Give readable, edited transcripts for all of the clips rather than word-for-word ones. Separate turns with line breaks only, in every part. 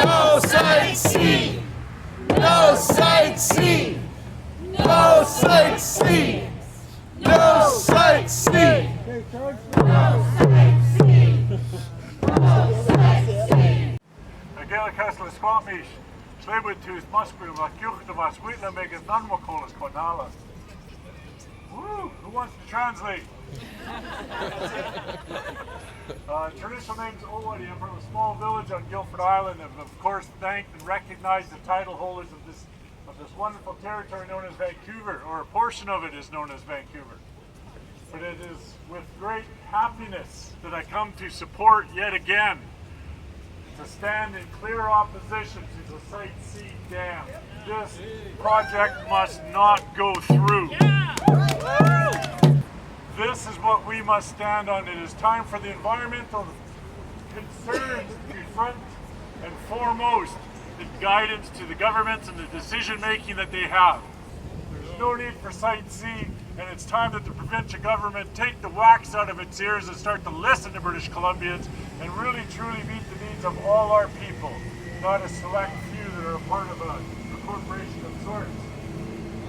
No sightseeing! No sightseeing! No sightseeing! No sightseeing!
Kessler Squamish, Stewart to Musgrave, Gyuchtamas, Whitlam, make it non Wakolas, Cornala. Woo! Who wants to translate? Traditional names Owadi. I'm from a small village on Guilford Island, and of course thanked and recognized the title holders of this wonderful territory known as Vancouver, or a portion of it is known as Vancouver. But it is with great happiness that I come to support yet again, to stand in clear opposition to the Site C dam. This project must not go through. This is what we must stand on. It is time for the environmental concerns to be front and foremost in guidance to the governments and the decision making that they have. There's no need for Site C, and it's time that the provincial government take the wax out of its ears and start to listen to British Columbians and really truly meet the needs of all our people, not a select few that are a part of a corporation of sorts.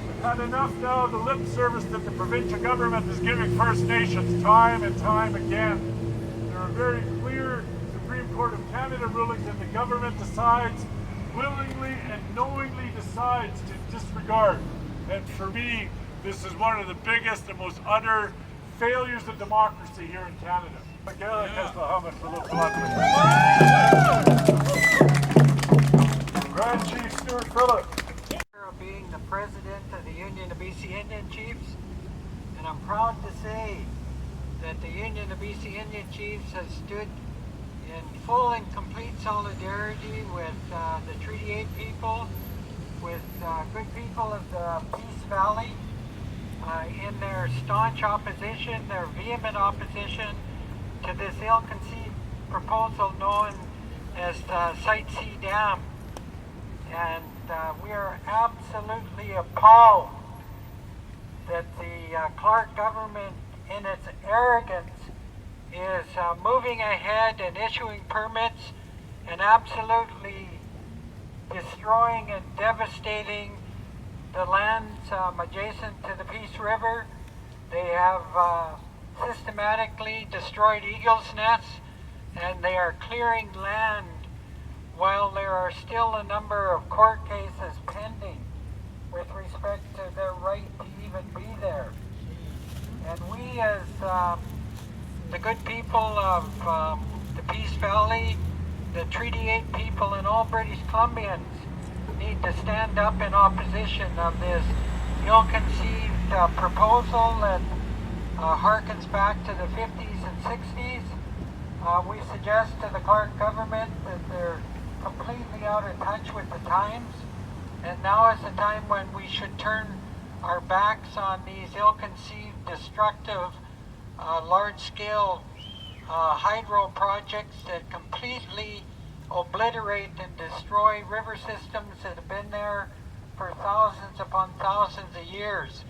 We've had enough now of the lip service that the provincial government is giving First Nations time and time again. There are very clear Supreme Court of Canada rulings that the government decides, willingly and knowingly decides to disregard. And for me, this is one of the biggest and most utter failures of democracy here in Canada. Grand Chief Stewart Phillip.
Being the president of the Union of BC Indian Chiefs, and I'm proud to say that the Union of BC Indian Chiefs has stood in full and complete solidarity with the Treaty 8 people, with good people of the Peace Valley, in their staunch opposition, their vehement opposition to this ill-conceived proposal known as the Site C Dam. And we are absolutely appalled that the Clark government, in its arrogance, is moving ahead and issuing permits and absolutely destroying and devastating the lands adjacent to the Peace River. They have systematically destroyed eagles' nests, and they are clearing land while there are still a number of court cases pending with respect to their right to even be there. And we, as the good people of the Peace Valley, the Treaty 8 people, and all British Columbians need to stand up in opposition of this ill-conceived proposal that harkens back to the 50s and 60s. We suggest to the Clark government that they're completely out of touch with the times, and now is the time when we should turn our backs on these ill-conceived, destructive, large-scale hydro projects that completely obliterate and destroy river systems that have been there for thousands upon thousands of years.